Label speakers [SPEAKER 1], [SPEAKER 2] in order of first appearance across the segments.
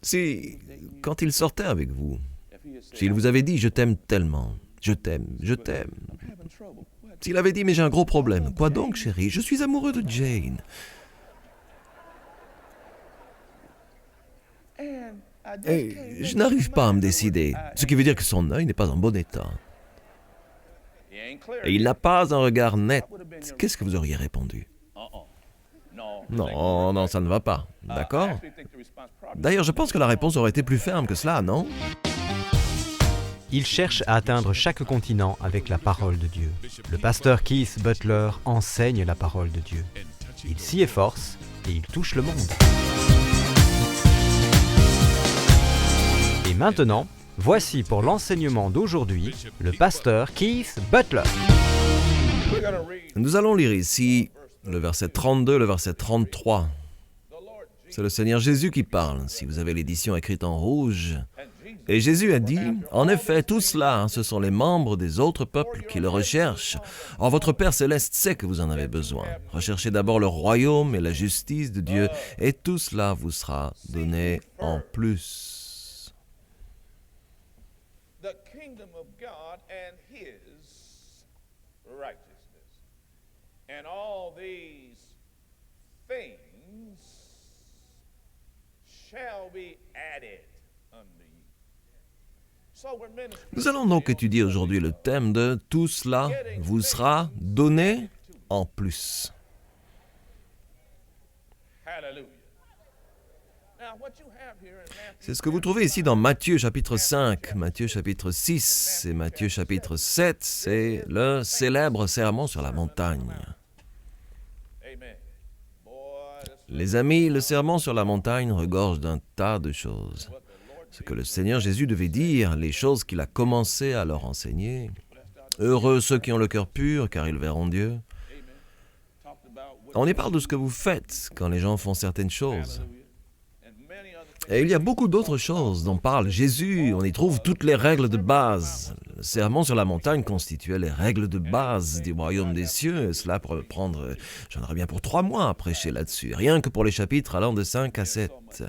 [SPEAKER 1] Si, quand il sortait avec vous, s'il vous avait dit « je t'aime tellement, je t'aime, je t'aime », s'il avait dit « mais j'ai un gros problème », « quoi donc chérie, je suis amoureux de Jane ». Et je n'arrive pas à me décider, ce qui veut dire que son œil n'est pas en bon état. Et il n'a pas un regard net. Qu'est-ce que vous auriez répondu? Non, non, ça ne va pas. D'accord? D'ailleurs, je pense que la réponse aurait été plus ferme que cela, non?
[SPEAKER 2] Il cherche à atteindre chaque continent avec la parole de Dieu. Le pasteur Keith Butler enseigne la parole de Dieu. Il s'y efforce et il touche le monde. Et maintenant, voici pour l'enseignement d'aujourd'hui le pasteur Keith Butler.
[SPEAKER 1] Nous allons lire ici le verset 32, le verset 33. C'est le Seigneur Jésus qui parle, si vous avez l'édition écrite en rouge. Et Jésus a dit, « En effet, tout cela, ce sont les membres des autres peuples qui le recherchent. Or, votre Père céleste sait que vous en avez besoin. Recherchez d'abord le royaume et la justice de Dieu, et tout cela vous sera donné en plus. »
[SPEAKER 3] The kingdom of God and his righteousness. And all these things shall be added unto you. So we're ministering.
[SPEAKER 1] Nous allons donc étudier aujourd'hui le thème de « Tout cela vous sera donné en plus ».
[SPEAKER 3] Hallelujah. Now what you have here in Matthew,
[SPEAKER 1] C'est ce que vous trouvez ici dans Matthieu chapitre 5, Matthieu chapitre 6 et Matthieu chapitre 7, c'est le célèbre sermon sur la montagne.
[SPEAKER 3] amen. Boy, this
[SPEAKER 1] Les amis, le sermon sur la montagne regorge d'un tas de choses. Ce que le Seigneur Jésus devait dire, les choses qu'il a commencé à leur enseigner. Heureux ceux qui ont le cœur pur, car ils verront Dieu.
[SPEAKER 3] talked about what
[SPEAKER 1] On y parle de ce que vous faites quand les gens font certaines choses.
[SPEAKER 3] and many other things.
[SPEAKER 1] Et il y a beaucoup d'autres choses dont parle Jésus. On y trouve toutes les règles de base. Le sermon sur la montagne constituait les règles de base du royaume des cieux. Cela pourrait prendre, j'en aurais bien pour 3 mois à prêcher là-dessus, rien que pour les chapitres allant de 5 à 7.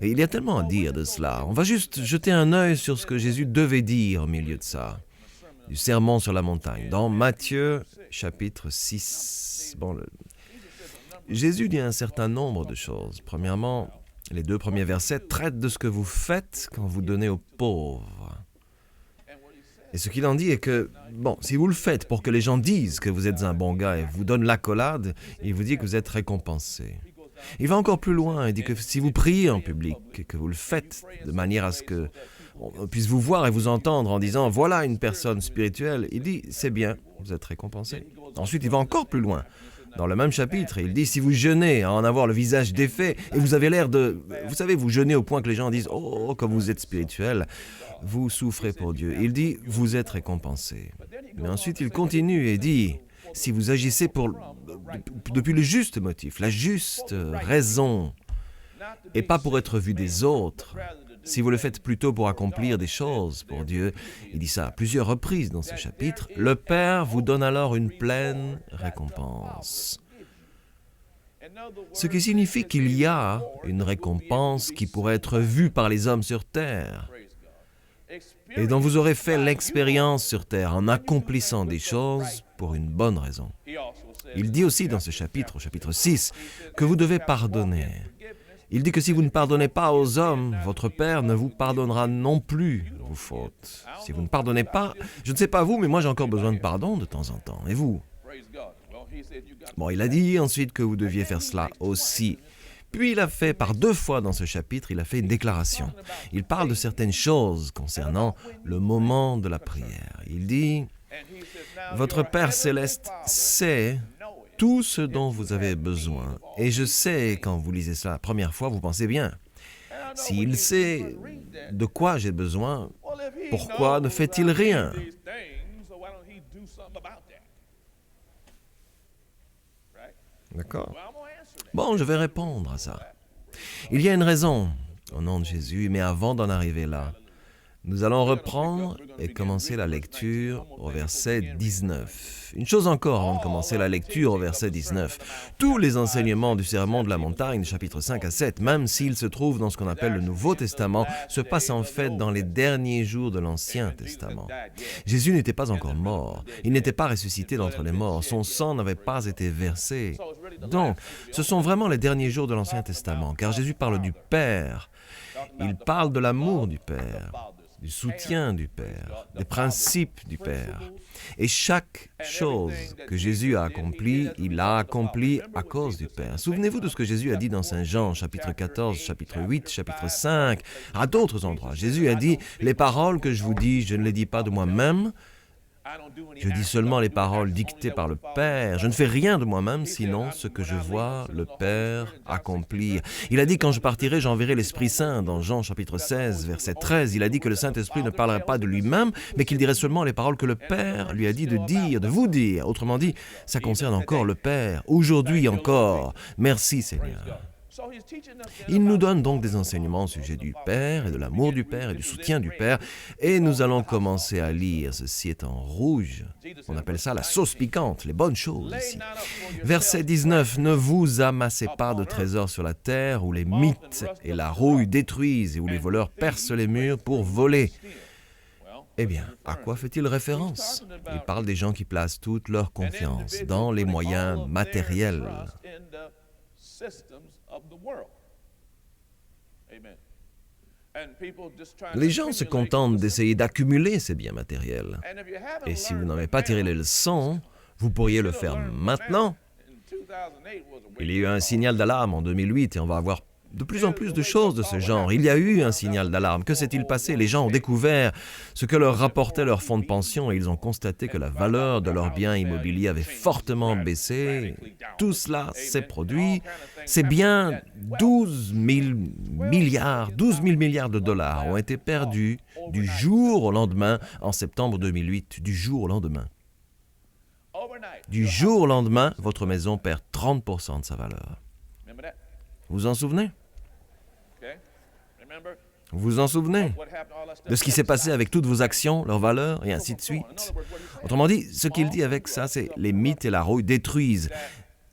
[SPEAKER 1] Et il y a tellement à dire de cela. On va juste jeter un œil sur ce que Jésus devait dire au milieu de ça. Du sermon sur la montagne, dans Matthieu chapitre 6. Jésus dit un certain nombre de choses. Premièrement, les 2 premiers versets traitent de ce que vous faites quand vous donnez aux pauvres. Et ce qu'il en dit est que, si vous le faites pour que les gens disent que vous êtes un bon gars et vous donnent l'accolade, il vous dit que vous êtes récompensé. Il va encore plus loin, il dit que si vous priez en public et que vous le faites de manière à ce que on puisse vous voir et vous entendre en disant « Voilà une personne spirituelle », il dit « C'est bien, vous êtes récompensé ». Ensuite, il va encore plus loin. Dans le même chapitre, il dit « Si vous jeûnez à en avoir le visage défait et vous avez l'air de... Vous savez, vous jeûnez au point que les gens disent « Oh, comme vous êtes spirituel », vous souffrez pour Dieu. Il dit « Vous êtes récompensé ». Mais ensuite, il continue et dit « Si vous agissez depuis le juste motif, la juste raison, et pas pour être vu des autres, si vous le faites plutôt pour accomplir des choses pour Dieu, il dit ça à plusieurs reprises dans ce chapitre, le Père vous donne alors une pleine récompense. Ce qui signifie qu'il y a une récompense qui pourrait être vue par les hommes sur terre et dont vous aurez fait l'expérience sur terre en accomplissant des choses pour une bonne raison. Il dit aussi dans ce chapitre, au chapitre 6, que vous devez pardonner. Il dit que si vous ne pardonnez pas aux hommes, votre Père ne vous pardonnera non plus vos fautes. Si vous ne pardonnez pas, je ne sais pas vous, mais moi j'ai encore besoin de pardon de temps en temps. Et vous? Il a dit ensuite que vous deviez faire cela aussi. Puis il a fait, par 2 fois dans ce chapitre, il a fait une déclaration. Il parle de certaines choses concernant le moment de la prière. Il dit, « Votre Père céleste sait tout ce dont vous avez besoin. Et je sais, quand vous lisez cela la première fois, vous pensez bien. S'il sait de quoi j'ai besoin, pourquoi ne fait-il rien? D'accord? Je vais répondre à ça. Il y a une raison, au nom de Jésus, mais avant d'en arriver là, Nous allons reprendre et commencer la lecture au verset 19. Une chose encore avant de commencer la lecture au verset 19. Tous les enseignements du Sermon de la montagne, chapitres 5 à 7, même s'ils se trouvent dans ce qu'on appelle le Nouveau Testament, se passent en fait dans les derniers jours de l'Ancien Testament. Jésus n'était pas encore mort. Il n'était pas ressuscité d'entre les morts. Son sang n'avait pas été versé. Donc, ce sont vraiment les derniers jours de l'Ancien Testament, car Jésus parle du Père. Il parle de l'amour du Père, du soutien du Père, des principes du Père. Et chaque chose que Jésus a accomplie, il l'a accomplie à cause du Père. Souvenez-vous de ce que Jésus a dit dans Saint Jean, chapitre 14, chapitre 8, chapitre 5, à d'autres endroits. Jésus a dit, « Les paroles que je vous dis, je ne les dis pas de moi-même, je dis seulement les paroles dictées par le Père. Je ne fais rien de moi-même, sinon ce que je vois le Père accomplir. » Il a dit, quand je partirai, j'enverrai l'Esprit Saint. Dans Jean chapitre 16, verset 13, il a dit que le Saint-Esprit ne parlerait pas de lui-même, mais qu'il dirait seulement les paroles que le Père lui a dit de dire, de vous dire. Autrement dit, ça concerne encore le Père, aujourd'hui encore. Merci Seigneur. Il nous donne donc des enseignements au sujet du Père et de l'amour du Père et du soutien du Père. Et nous allons commencer à lire, ceci est en rouge. On appelle ça la sauce piquante, les bonnes choses ici. Verset 19, « Ne vous amassez pas de trésors sur la terre où les mythes et la rouille détruisent et où les voleurs percent les murs pour voler. » Eh bien, à quoi fait-il référence? Il parle des gens qui placent toute leur confiance dans les moyens matériels. Les gens se contentent d'essayer d'accumuler ces biens matériels. Et si vous n'avez pas tiré les leçons, vous pourriez le faire maintenant. Il y a eu un signal d'alarme en 2008 et on va avoir de plus en plus de choses de ce genre. Il y a eu un signal d'alarme. Que s'est-il passé? Les gens ont découvert ce que leur rapportait leur fonds de pension et ils ont constaté que la valeur de leurs biens immobiliers avait fortement baissé. Tout cela s'est produit. Ces biens, 12 000 milliards de dollars ont été perdus du jour au lendemain, en septembre 2008, du jour au lendemain. Du jour au lendemain, votre maison perd 30% de sa valeur. Vous vous en souvenez? Vous vous en souvenez de ce qui s'est passé avec toutes vos actions, leurs valeurs, et ainsi de suite? Autrement dit, ce qu'il dit avec ça, c'est les mythes et la rouille détruisent.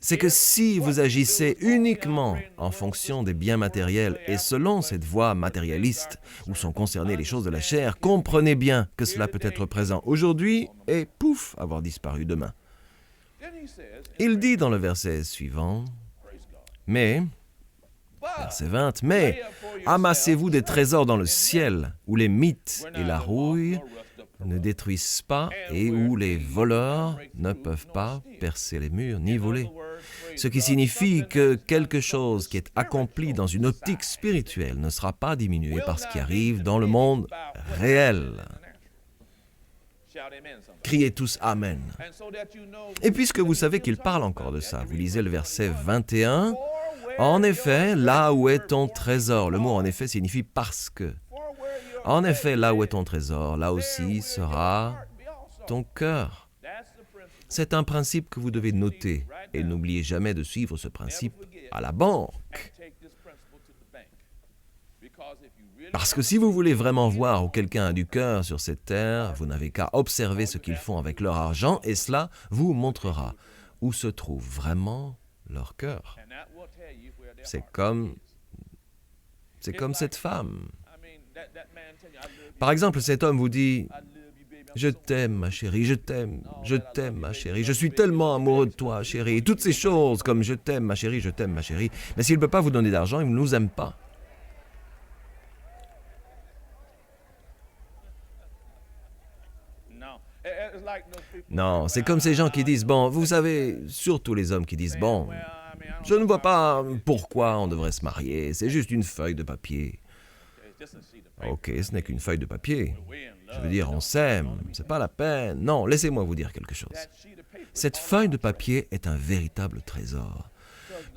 [SPEAKER 1] C'est que si vous agissez uniquement en fonction des biens matériels et selon cette voie matérialiste où sont concernées les choses de la chair, comprenez bien que cela peut être présent aujourd'hui et pouf, avoir disparu demain. Il dit dans le verset suivant, mais... Verset 20, « Mais amassez-vous des trésors dans le ciel, où les mythes et la rouille ne détruisent pas et où les voleurs ne peuvent pas percer les murs ni voler. » Ce qui signifie que quelque chose qui est accompli dans une optique spirituelle ne sera pas diminué par ce qui arrive dans le monde réel. Criez tous « Amen ». Et puisque vous savez qu'il parle encore de ça, vous lisez le verset 21, « En effet, là où est ton trésor », le mot « en effet » signifie « parce que ». En effet, là où est ton trésor, là aussi sera ton cœur. C'est un principe que vous devez noter et n'oubliez jamais de suivre ce principe à la banque. Parce que si vous voulez vraiment voir où quelqu'un a du cœur sur cette terre, vous n'avez qu'à observer ce qu'ils font avec leur argent et cela vous montrera où se trouve vraiment leur cœur. C'est comme cette femme. Par exemple, cet homme vous dit « Je t'aime, ma chérie, je t'aime, ma chérie, je suis tellement amoureux de toi, chérie. » Et toutes ces choses comme « Je t'aime, ma chérie, je t'aime, ma chérie. » Mais s'il ne peut pas vous donner d'argent, il ne nous aime pas. Non, c'est comme ces gens qui disent « Bon, vous savez, surtout les hommes qui disent « Bon, je ne vois pas pourquoi on devrait se marier, c'est juste une feuille de papier. » Ok, ce n'est qu'une feuille de papier. Je veux dire, on s'aime, c'est pas la peine. Non, laissez-moi vous dire quelque chose. Cette feuille de papier est un véritable trésor.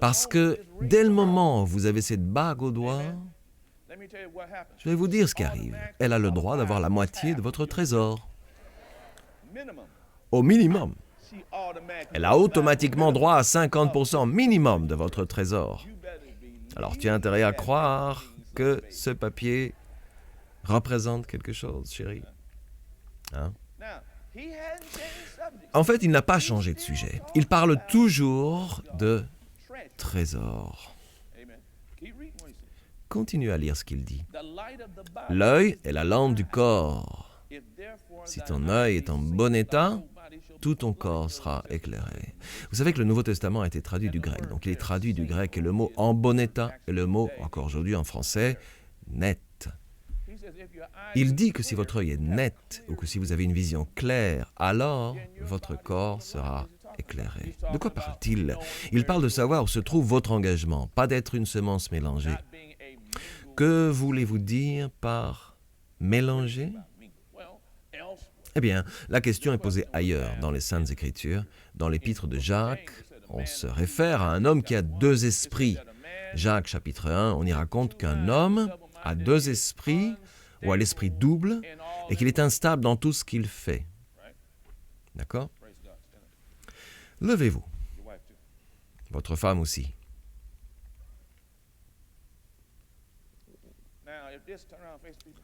[SPEAKER 1] Parce que dès le moment où vous avez cette bague au doigt, je vais vous dire ce qui arrive. Elle a le droit d'avoir la moitié de votre trésor. Au minimum. Elle a automatiquement droit à 50% minimum de votre trésor. Alors tu as intérêt à croire que ce papier représente quelque chose, chérie. Hein?
[SPEAKER 3] Now, he hadn't changed subject.
[SPEAKER 1] En fait, il n'a pas changé de sujet. Il parle toujours de
[SPEAKER 3] Treasure.
[SPEAKER 1] trésor.
[SPEAKER 3] Amen. Keep reading what he says.
[SPEAKER 1] Continuez à lire ce qu'il dit.
[SPEAKER 3] The light of the body.
[SPEAKER 1] L'œil est la lampe du corps.
[SPEAKER 3] If therefore
[SPEAKER 1] Si
[SPEAKER 3] thine
[SPEAKER 1] ton
[SPEAKER 3] eye
[SPEAKER 1] œil
[SPEAKER 3] be
[SPEAKER 1] est en
[SPEAKER 3] single,
[SPEAKER 1] bon
[SPEAKER 3] thy
[SPEAKER 1] état,
[SPEAKER 3] whole body shall be
[SPEAKER 1] tout ton
[SPEAKER 3] light.
[SPEAKER 1] corps sera éclairé. Vous savez que le Nouveau Testament a été traduit du grec. Donc il est traduit du grec et le mot en bon état est le mot, encore aujourd'hui en français, net.
[SPEAKER 3] He says, if your eye
[SPEAKER 1] Il
[SPEAKER 3] is
[SPEAKER 1] dit que si
[SPEAKER 3] clear,
[SPEAKER 1] votre œil est net ou que si vous avez une vision claire, alors votre corps sera éclairé. De quoi parle-t-il? Il parle de savoir où se trouve votre engagement, pas d'être une semence mélangée.
[SPEAKER 3] not being a mingle,
[SPEAKER 1] Que voulez-vous dire par mélanger?
[SPEAKER 3] mingle. Well, else
[SPEAKER 1] Eh bien, la question est posée ailleurs, dans les Saintes Écritures. Dans l'épître de Jacques, on se réfère à un homme qui a deux esprits. Jacques chapitre 1, on y raconte qu'un homme a deux esprits, ou a l'esprit double, et qu'il est instable dans tout ce qu'il fait. D'accord?
[SPEAKER 3] praise God. Stand up.
[SPEAKER 1] Levez-vous,
[SPEAKER 3] Your wife too.
[SPEAKER 1] votre femme aussi.
[SPEAKER 3] Now, if this turn around face people,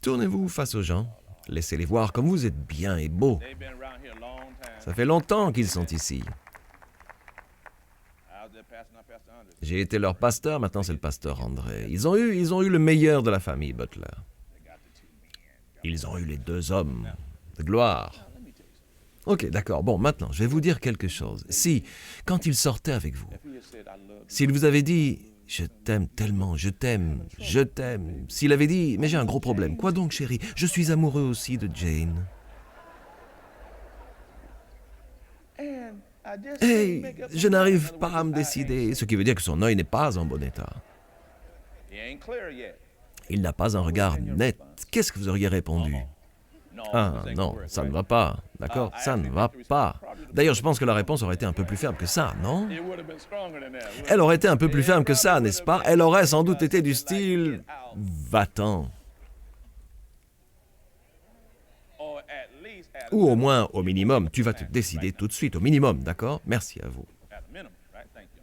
[SPEAKER 1] Tournez-vous face aux gens, laissez-les voir comme vous êtes bien et beau.
[SPEAKER 3] they've been around here a long time.
[SPEAKER 1] Ça fait longtemps qu'ils sont ici.
[SPEAKER 3] I was their pastor, not Pastor Andres.
[SPEAKER 1] J'ai été leur pasteur, maintenant c'est le pasteur André. Ils ont eu le meilleur de la famille Butler. Ils ont eu les deux hommes de gloire. Ok, d'accord. Bon, maintenant, je vais vous dire quelque chose. Si, quand il sortait avec vous,
[SPEAKER 3] If he had said, I love you,
[SPEAKER 1] s'il vous avait dit « Je t'aime tellement, je t'aime, je t'aime », s'il avait dit « Mais j'ai un gros problème. Quoi donc, chérie? Je suis amoureux aussi de Jane.
[SPEAKER 3] and I just
[SPEAKER 1] Hey,
[SPEAKER 3] couldn't make up
[SPEAKER 1] je
[SPEAKER 3] my mind.
[SPEAKER 1] n'arrive
[SPEAKER 3] In other
[SPEAKER 1] pas à
[SPEAKER 3] words,
[SPEAKER 1] me
[SPEAKER 3] his eye
[SPEAKER 1] décider. » Ce qui veut dire que son œil n'est pas en bon état.
[SPEAKER 3] ain't- he ain't clear yet.
[SPEAKER 1] Il n'a pas un regard net. Qu'est-ce que vous auriez répondu?
[SPEAKER 3] No,
[SPEAKER 1] Ah
[SPEAKER 3] this ain't
[SPEAKER 1] non,
[SPEAKER 3] gonna work,
[SPEAKER 1] ça ne
[SPEAKER 3] right?
[SPEAKER 1] va pas. D'accord? Ça ne va pas. D'ailleurs, je pense que la réponse aurait été un peu plus ferme que ça, non?
[SPEAKER 3] It would have been stronger than that. wouldn't
[SPEAKER 1] Elle
[SPEAKER 3] it?
[SPEAKER 1] aurait été un peu plus ferme que ça, n'est-ce pas? Elle aurait sans doute été du style « Va-t'en
[SPEAKER 3] Or at least at ».
[SPEAKER 1] Ou au moins, au minimum, tu vas te décider tout de suite, au minimum, d'accord? Merci à vous.
[SPEAKER 3] at minimum, right? Thank you.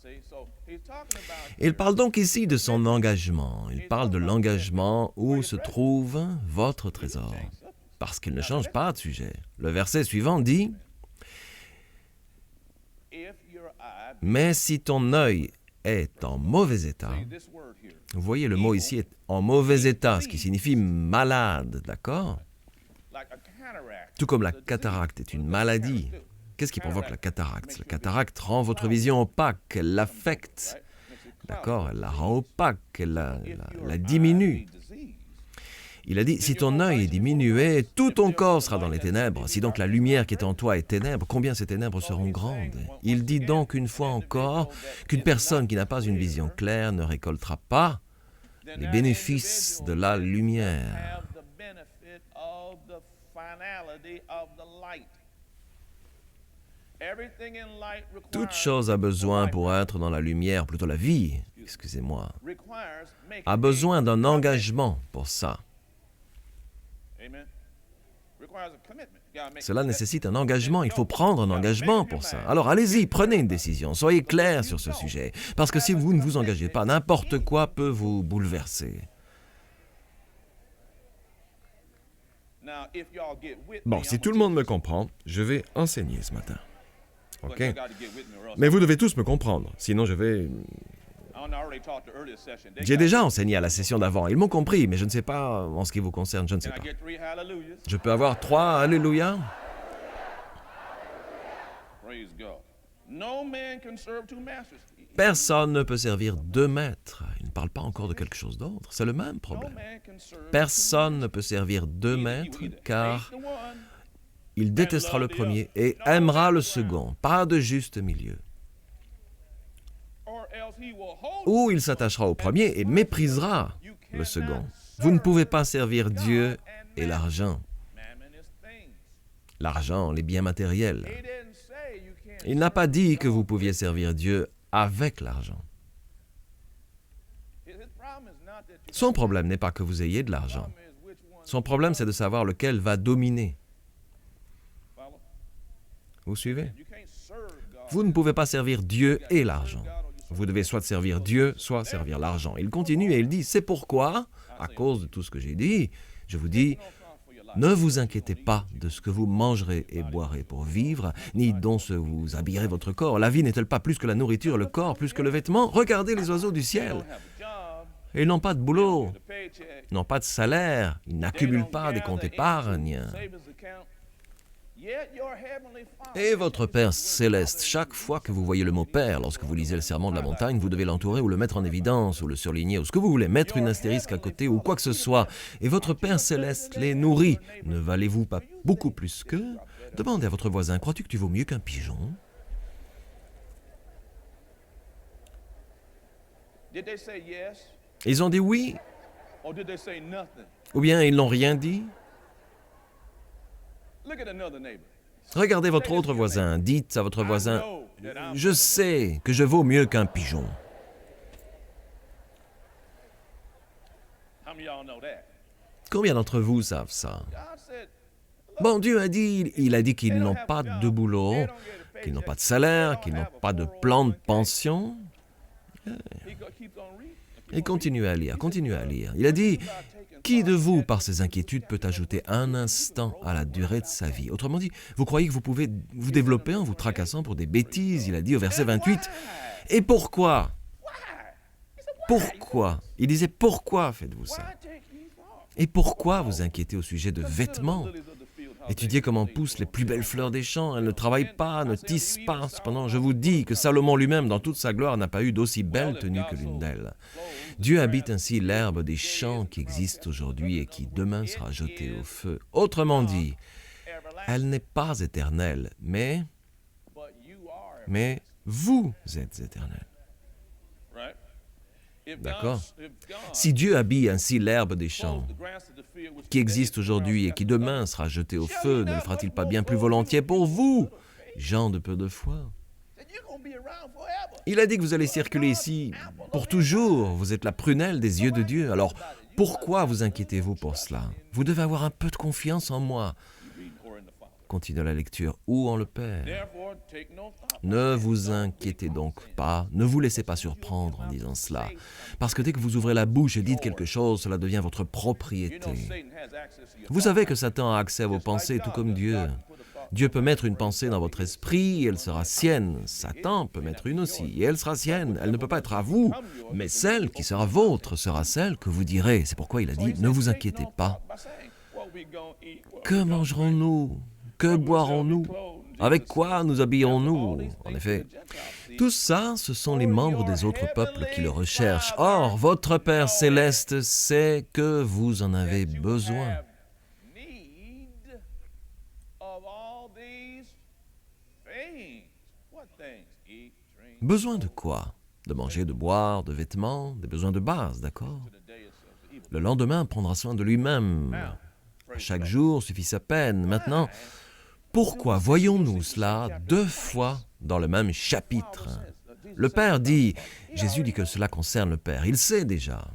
[SPEAKER 3] See, so he's talking about
[SPEAKER 1] Il parle donc ici de son engagement. Il parle de l'engagement où se trouve votre trésor. Parce qu'il ne change pas de sujet. Le verset suivant dit
[SPEAKER 3] if your eye,
[SPEAKER 1] « Mais si ton œil est en mauvais état »,
[SPEAKER 3] see this word here,
[SPEAKER 1] vous voyez, le mot ici est en mauvais état, ce qui signifie malade, d'accord?
[SPEAKER 3] like a cataract.
[SPEAKER 1] Tout comme la cataracte est une maladie. Qu'est-ce qui provoque la cataracte? La cataracte rend votre vision opaque, elle l'affecte.
[SPEAKER 3] Right? Makes it cloudy.
[SPEAKER 1] D'accord? Elle la rend opaque, elle la
[SPEAKER 3] If your
[SPEAKER 1] la
[SPEAKER 3] eye
[SPEAKER 1] diminue.
[SPEAKER 3] be diseased,
[SPEAKER 1] Il a dit, si ton œil est diminué, tout ton corps sera dans les ténèbres. Si donc la lumière qui est en toi est ténèbre, combien ces ténèbres seront grandes? Il dit donc une fois encore qu'une personne qui n'a pas une vision claire ne récoltera pas
[SPEAKER 3] then
[SPEAKER 1] les
[SPEAKER 3] that
[SPEAKER 1] bénéfices de la
[SPEAKER 3] individual
[SPEAKER 1] lumière.
[SPEAKER 3] have the benefit of the finality of the light. Everything in light
[SPEAKER 1] Toute
[SPEAKER 3] requires
[SPEAKER 1] chose a besoin pour être dans la lumière, plutôt la vie, excusez-moi, a besoin d'un engagement pour ça.
[SPEAKER 3] Amen. Requires a commitment. You gotta make
[SPEAKER 1] Cela
[SPEAKER 3] that-
[SPEAKER 1] nécessite un engagement, il faut prendre un engagement pour ça. Alors allez-y, prenez une décision, soyez clair sur ce sujet. Parce que si vous ne vous engagez pas, n'importe quoi peut vous bouleverser.
[SPEAKER 3] Now, if y'all get with
[SPEAKER 1] Bon,
[SPEAKER 3] me,
[SPEAKER 1] si
[SPEAKER 3] I'm
[SPEAKER 1] tout le
[SPEAKER 3] gonna
[SPEAKER 1] monde me comprend, je vais enseigner ce matin.
[SPEAKER 3] But
[SPEAKER 1] OK?
[SPEAKER 3] you gotta get with me or else-
[SPEAKER 1] Mais vous devez tous me comprendre, sinon je vais...
[SPEAKER 3] I already talked to earlier session. They
[SPEAKER 1] J'ai
[SPEAKER 3] got-
[SPEAKER 1] déjà enseigné à la session d'avant, ils m'ont compris, mais je ne sais pas en ce qui vous concerne, je ne sais
[SPEAKER 3] Can I
[SPEAKER 1] pas.
[SPEAKER 3] get 3 hallelujahs?
[SPEAKER 1] Je peux avoir 3 alléluia?
[SPEAKER 3] Praise God. No man can serve 2 masters.
[SPEAKER 1] Personne ne peut servir 2 maîtres. Il ne parle pas encore de quelque chose d'autre, c'est le même
[SPEAKER 3] No
[SPEAKER 1] problème.
[SPEAKER 3] man can serve
[SPEAKER 1] Personne ne peut servir 2
[SPEAKER 3] He will
[SPEAKER 1] maîtres
[SPEAKER 3] either
[SPEAKER 1] car
[SPEAKER 3] hate the one
[SPEAKER 1] il détestera le premier et aimera le second. Pas de juste milieu.
[SPEAKER 3] or else he will hold
[SPEAKER 1] Ou il s'attachera au premier et méprisera le second. Vous ne pouvez pas servir Dieu et l'argent.
[SPEAKER 3] mammon is things.
[SPEAKER 1] L'argent, les biens matériels.
[SPEAKER 3] He didn't say you can't.
[SPEAKER 1] Il n'a pas dit que vous pouviez servir Dieu avec l'argent.
[SPEAKER 3] His problem is not that you
[SPEAKER 1] Son problème n'est pas que vous ayez de l'argent.
[SPEAKER 3] problem is which one.
[SPEAKER 1] Son problème, c'est de savoir lequel va dominer.
[SPEAKER 3] Follow?
[SPEAKER 1] Vous suivez?
[SPEAKER 3] You can't serve God.
[SPEAKER 1] Vous ne pouvez pas servir Dieu et l'argent.
[SPEAKER 3] God or you
[SPEAKER 1] Vous devez soit servir Dieu, soit servir l'argent. Il continue et il dit, c'est pourquoi, à cause de tout ce que j'ai dit, je vous dis, ne vous inquiétez pas de ce que vous mangerez et boirez pour vivre, ni dont ce vous habillerez votre corps. La vie n'est-elle pas plus que la nourriture, le corps plus que le vêtement? Regardez les oiseaux du ciel. Ils n'ont pas de boulot, ils n'ont pas de salaire, ils n'accumulent pas des comptes épargne. Et votre Père céleste, chaque fois que vous voyez le mot Père, lorsque vous lisez le serment de la montagne, vous devez l'entourer ou le mettre en évidence, ou le surligner, ou ce que vous voulez, mettre une astérisque à côté, ou quoi que ce soit. Et votre Père céleste les nourrit. Ne valez-vous pas beaucoup plus qu'eux? Demandez à votre voisin, crois-tu que tu vaux mieux qu'un pigeon? Ils ont dit oui, ou bien ils n'ont rien dit? Regardez votre autre voisin, dites à votre voisin, « Je sais que je vaux mieux qu'un pigeon. » Combien d'entre vous savent ça? Bon, Dieu a dit, il a dit qu'ils n'ont pas de boulot, qu'ils n'ont pas de salaire, qu'ils n'ont pas de plan de pension. Et continuez à lire, continuez à lire. Il a dit, qui de vous, par ses inquiétudes, peut ajouter un instant à la durée de sa vie? Autrement dit, vous croyez que vous pouvez vous développer en vous tracassant pour des bêtises? Il a dit au verset 28. Et pourquoi? Pourquoi? Il disait, pourquoi faites-vous ça? Et pourquoi vous inquiétez au sujet de vêtements? Étudiez comment poussent les plus belles fleurs des champs. Elles ne travaillent pas, ne tissent pas. Cependant, je vous dis que Salomon lui-même, dans toute sa gloire, n'a pas eu d'aussi belle tenue que l'une d'elles. Dieu habite ainsi l'herbe des champs qui existe aujourd'hui et qui demain sera jetée au feu. Autrement dit, elle n'est pas éternelle, mais vous êtes éternel. D'accord? Si Dieu habille ainsi l'herbe des champs qui existe aujourd'hui et qui demain sera jetée au feu, ne le fera-t-il pas bien plus volontiers pour vous, gens de peu de foi? Il a dit que vous allez circuler ici pour toujours. Vous êtes la prunelle des yeux de Dieu. Alors, pourquoi vous inquiétez-vous pour cela? Vous devez avoir un peu de confiance en moi. Continue la lecture. Où en le Père? Ne vous inquiétez donc pas, ne vous laissez pas surprendre en disant cela. Parce que dès que vous ouvrez la bouche et dites quelque chose, cela devient votre propriété. Vous savez que Satan a accès à vos pensées tout comme Dieu. Dieu peut mettre une pensée dans votre esprit et elle sera sienne. Satan peut mettre une aussi et elle sera sienne. Elle ne peut pas être à vous, mais celle qui sera vôtre sera celle que vous direz. C'est pourquoi il a dit, ne vous inquiétez pas. Que mangerons-nous? Que boirons-nous? Avec quoi nous habillerons-nous? En effet, tout ça, ce sont les membres des autres peuples qui le recherchent. Or, votre Père céleste sait que vous en avez besoin. Besoin de quoi? De manger, de boire, de vêtements, des besoins de base, d'accord? Le lendemain prendra soin de lui-même. Chaque jour suffit sa peine. Maintenant, pourquoi voyons-nous cela 2 fois dans le même chapitre? Le Père dit, Jésus dit que cela concerne le Père, il sait déjà.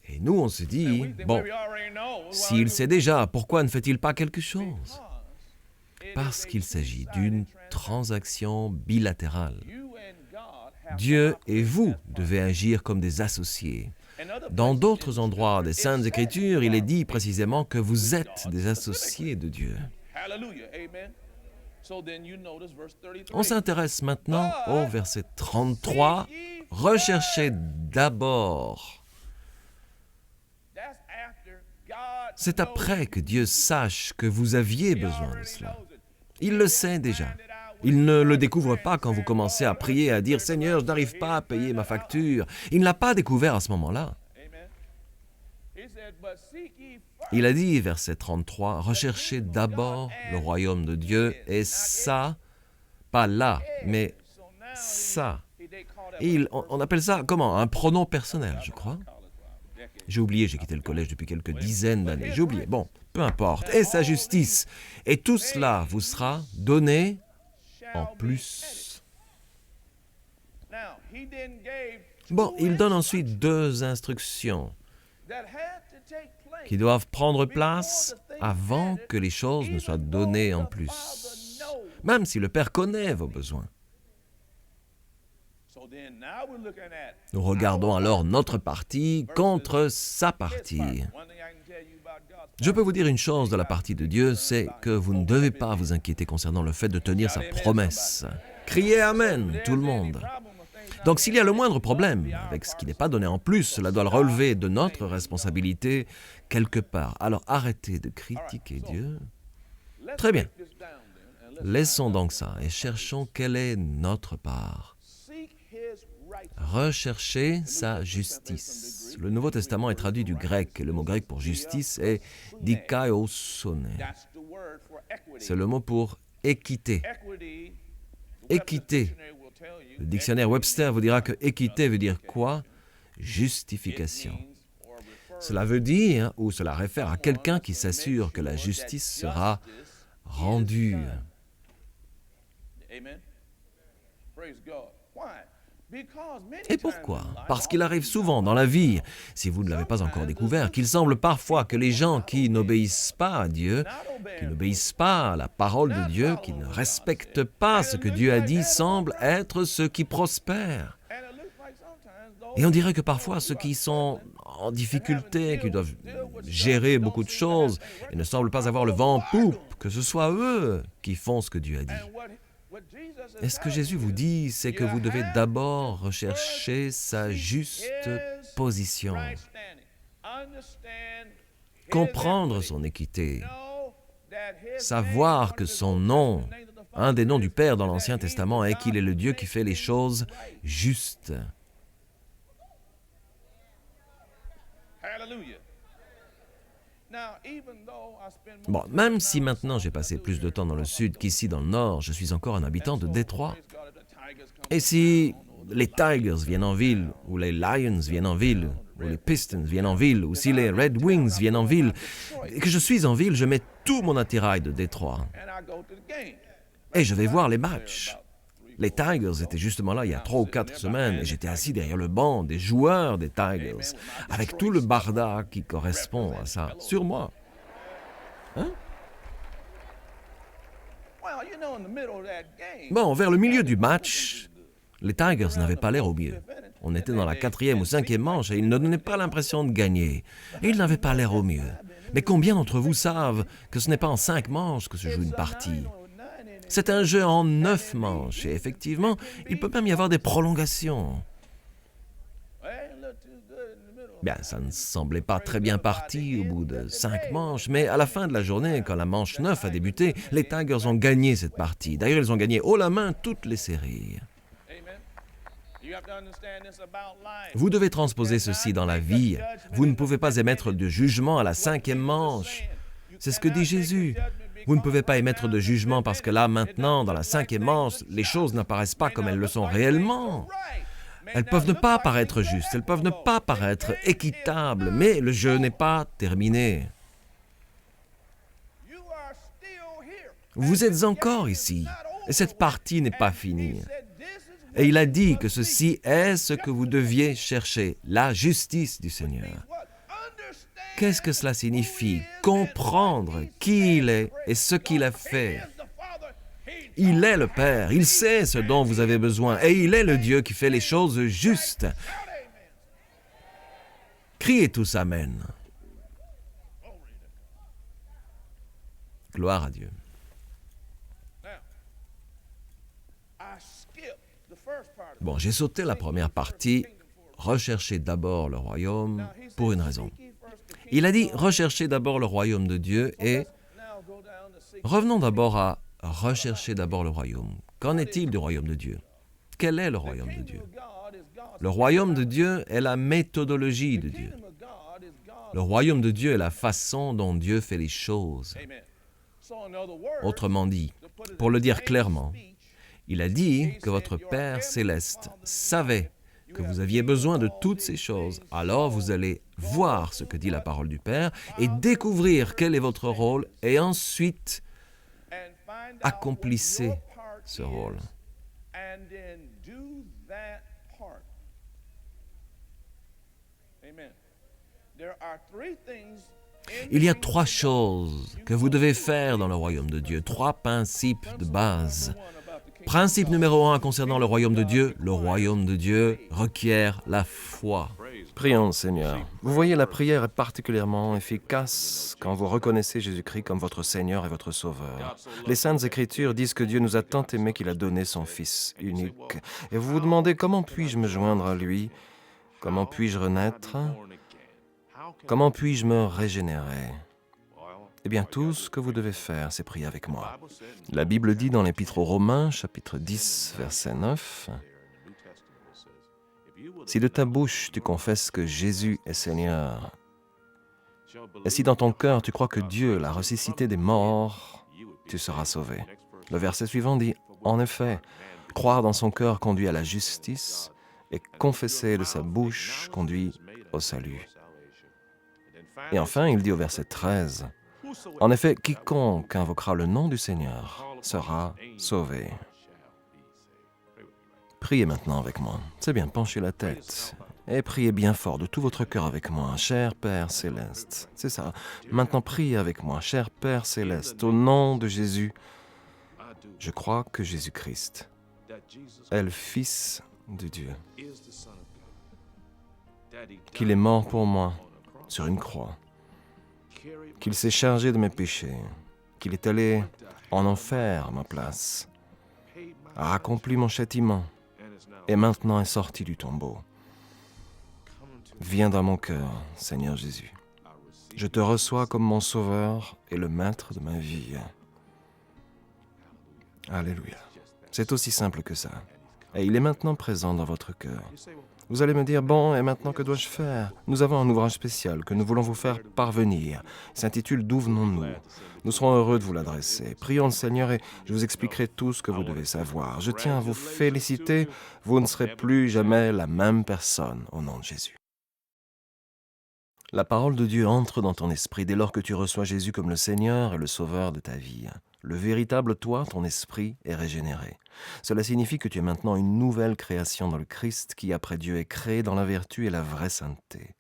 [SPEAKER 1] Et nous, on se dit, bon, s'il sait déjà, pourquoi ne fait-il pas quelque chose? Parce qu'il s'agit d'une transaction bilatérale. Dieu et vous devez agir comme des associés. Dans d'autres endroits des Saintes Écritures, il est dit précisément que vous êtes des associés de Dieu. On s'intéresse maintenant au verset 33. Recherchez d'abord. C'est après que Dieu sache que vous aviez besoin de cela. Il le sait déjà. Il ne le découvre pas quand vous commencez à prier et à dire « Seigneur, je n'arrive pas à payer ma facture ». Il ne l'a pas découvert à ce moment-là. Il a dit, verset 33, « Recherchez d'abord le royaume de Dieu et ça, pas là, mais ça ». Et on appelle ça, comment? Un pronom personnel, je crois. J'ai oublié, j'ai quitté le collège depuis quelques dizaines d'années. J'ai oublié, bon, peu importe. Et sa justice. Et tout cela vous sera donné en plus. Bon, il donne ensuite 2 instructions qui doivent prendre place avant que les choses ne soient données en plus, même si le Père connaît vos besoins. Nous regardons alors notre partie contre sa partie. Je peux vous dire une chose de la partie de Dieu, c'est que vous ne devez pas vous inquiéter concernant le fait de tenir sa promesse. Criez Amen, tout le monde. Donc s'il y a le moindre problème avec ce qui n'est pas donné en plus, cela doit le relever de notre responsabilité quelque part. Alors arrêtez de critiquer Dieu. Très bien. Laissons donc ça et cherchons quelle est notre part. Rechercher sa justice. Le Nouveau Testament est traduit du grec et le mot grec pour justice est dikaiosune. C'est le mot pour équité. Équité. Le dictionnaire Webster vous dira que équité veut dire quoi? Justification. Cela veut dire, ou cela réfère à quelqu'un qui s'assure que la justice sera rendue. Et pourquoi? Parce qu'il arrive souvent dans la vie, si vous ne l'avez pas encore découvert, qu'il semble parfois que les gens qui n'obéissent pas à Dieu, qui n'obéissent pas à la parole de Dieu, qui ne respectent pas ce que Dieu a dit, semblent être ceux qui prospèrent. Et on dirait que parfois ceux qui sont en difficulté, qui doivent gérer beaucoup de choses et ne semblent pas avoir le vent en poupe, que ce soit eux qui font ce que Dieu a dit. Et ce que Jésus vous dit, c'est que vous devez d'abord rechercher sa juste position, comprendre son équité, savoir que son nom, un des noms du Père dans l'Ancien Testament, est qu'il est le Dieu qui fait les choses justes. Bon, même si maintenant j'ai passé plus de temps dans le sud qu'ici dans le nord, je suis encore un habitant de Détroit. Et si les Tigers viennent en ville, ou les Lions viennent en ville, ou les Pistons viennent en ville, ou si les Red Wings viennent en ville, et que je suis en ville, je mets tout mon attirail de Détroit. Et je vais voir les matchs. Les Tigers étaient justement là il y a 3 ou 4 semaines et j'étais assis derrière le banc des joueurs des Tigers, avec tout le barda qui correspond à ça, sur moi. Hein? Bon, vers le milieu du match, les Tigers n'avaient pas l'air au mieux. On était dans la 4e ou 5e manche et ils ne donnaient pas l'impression de gagner. Et ils n'avaient pas l'air au mieux. Mais combien d'entre vous savent que ce n'est pas en 5 manches que se joue une partie? C'est un jeu en 9 manches et effectivement, il peut même y avoir des prolongations. Bien, ça ne semblait pas très bien parti au bout de 5 manches, mais à la fin de la journée, quand la manche 9 a débuté, les Tigers ont gagné cette partie. D'ailleurs, ils ont gagné haut la main toutes les séries. Vous devez transposer ceci dans la vie. Vous ne pouvez pas émettre de jugement à la 5e manche. C'est ce que dit Jésus. Vous ne pouvez pas émettre de jugement parce que là, maintenant, dans la 5e manche, les choses n'apparaissent pas comme elles le sont réellement. Elles peuvent ne pas paraître justes, elles peuvent ne pas paraître équitables, mais le jeu n'est pas terminé. Vous êtes encore ici, et cette partie n'est pas finie. Et il a dit que ceci est ce que vous deviez chercher, la justice du Seigneur. Qu'est-ce que cela signifie? Comprendre qui il est et ce qu'il a fait. Il est le Père, il sait ce dont vous avez besoin et il est le Dieu qui fait les choses justes. Criez tous Amen. Gloire à Dieu. Bon, j'ai sauté la première partie, recherchez d'abord le royaume, pour une raison. Il a dit, recherchez d'abord le royaume de Dieu et revenons d'abord à rechercher d'abord le royaume. Qu'en est-il du royaume de Dieu? Quel est le royaume de Dieu? Le royaume de Dieu est la méthodologie de Dieu. Le royaume de Dieu est la façon dont Dieu fait les choses. Autrement dit, pour le dire clairement, il a dit que votre Père céleste savait que vous aviez besoin de toutes ces choses. Alors vous allez voir ce que dit la parole du Père et découvrir quel est votre rôle et ensuite accomplissez ce rôle. Il y a 3 choses que vous devez faire dans le royaume de Dieu, 3 principes de base. Principe numéro 1 concernant le royaume de Dieu requiert la foi.
[SPEAKER 4] Prions, Seigneur. Vous voyez, la prière est particulièrement efficace quand vous reconnaissez Jésus-Christ comme votre Seigneur et votre Sauveur. Les Saintes Écritures disent que Dieu nous a tant aimés qu'il a donné son Fils unique. Et vous vous demandez, comment puis-je me joindre à lui? Comment puis-je renaître? Comment puis-je me régénérer? Eh bien, tout ce que vous devez faire, c'est prier avec moi. La Bible dit dans l'Épître aux Romains, chapitre 10, verset 9, « Si de ta bouche tu confesses que Jésus est Seigneur, et si dans ton cœur tu crois que Dieu l'a ressuscité des morts, tu seras sauvé. » Le verset suivant dit, « En effet, croire dans son cœur conduit à la justice, et confesser de sa bouche conduit au salut. » Et enfin, il dit au verset 13, « En effet, quiconque invoquera le nom du Seigneur sera sauvé. » Priez maintenant avec moi. C'est bien, penchez la tête. Et priez bien fort de tout votre cœur avec moi, cher Père Céleste. C'est ça. Maintenant, priez avec moi, cher Père Céleste, au nom de Jésus. Je crois que Jésus-Christ est le Fils de Dieu, qu'il est mort pour moi sur une croix, qu'il s'est chargé de mes péchés, qu'il est allé en enfer à ma place, a accompli mon châtiment et maintenant est sorti du tombeau. Viens dans mon cœur, Seigneur Jésus. Je te reçois comme mon sauveur et le maître de ma vie. Alléluia. C'est aussi simple que ça. Et il est maintenant présent dans votre cœur. Vous allez me dire, bon, et maintenant que dois-je faire? Nous avons un ouvrage spécial que nous voulons vous faire parvenir. Il s'intitule « D'où venons-nous » Nous serons heureux de vous l'adresser. Prions le Seigneur et je vous expliquerai tout ce que vous devez savoir. Je tiens à vous féliciter. Vous ne serez plus jamais la même personne au nom de Jésus. La parole de Dieu entre dans ton esprit dès lors que tu reçois Jésus comme le Seigneur et le Sauveur de ta vie. Le véritable toi, ton esprit, est régénéré. Cela signifie que tu es maintenant une nouvelle création dans le Christ qui, après Dieu, est créé dans la vertu et la vraie sainteté.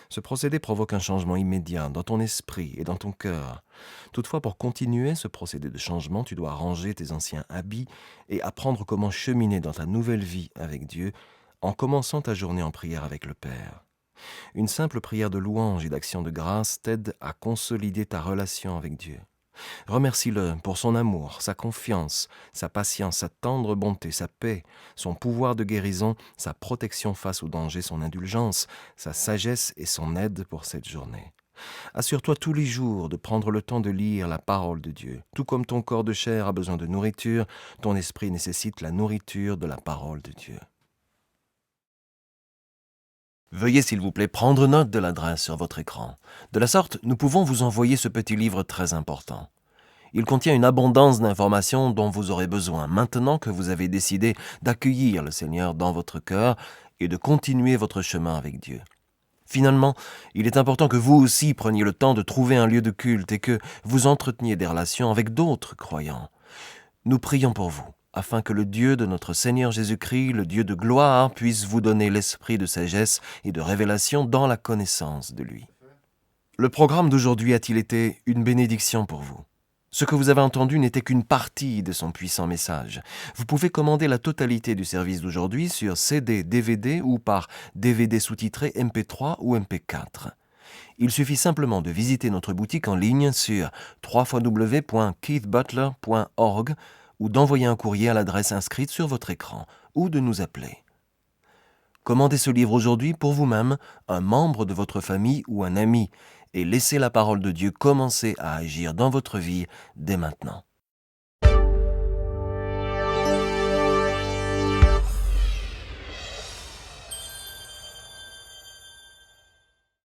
[SPEAKER 4] Ce procédé provoque un changement immédiat dans ton esprit et dans ton cœur. Toutefois, pour continuer ce procédé de changement, tu dois ranger tes anciens habits et apprendre comment cheminer dans ta nouvelle vie avec Dieu en commençant ta journée en prière avec le Père. Une simple prière de louange et d'action de grâce t'aide à consolider ta relation avec Dieu. Remercie-le pour son amour, sa confiance, sa patience, sa tendre bonté, sa paix, son pouvoir de guérison, sa protection face aux dangers, son indulgence, sa sagesse et son aide pour cette journée. Assure-toi tous les jours de prendre le temps de lire la parole de Dieu. Tout comme ton corps de chair a besoin de nourriture, ton esprit nécessite la nourriture de la parole de Dieu. Veuillez s'il vous plaît prendre note de l'adresse sur votre écran. De la sorte, nous pouvons vous envoyer ce petit livre très important. Il contient une abondance d'informations dont vous aurez besoin maintenant que vous avez décidé d'accueillir le Seigneur dans votre cœur et de continuer votre chemin avec Dieu. Finalement, il est important que vous aussi preniez le temps de trouver un lieu de culte et que vous entreteniez des relations avec d'autres croyants. Nous prions pour vous, afin que le Dieu de notre Seigneur Jésus-Christ, le Dieu de gloire, puisse vous donner l'esprit de sagesse et de révélation dans la connaissance de lui. Le programme d'aujourd'hui a-t-il été une bénédiction pour vous? Ce que vous avez entendu n'était qu'une partie de son puissant message. Vous pouvez commander la totalité du service d'aujourd'hui sur CD, DVD ou par DVD sous-titré MP3 ou MP4. Il suffit simplement de visiter notre boutique en ligne sur www.keithbutler.org ou d'envoyer un courrier à l'adresse inscrite sur votre écran ou de nous appeler. Commandez ce livre aujourd'hui pour vous-même, un membre de votre famille ou un ami et laissez la parole de Dieu commencer à agir dans votre vie dès maintenant.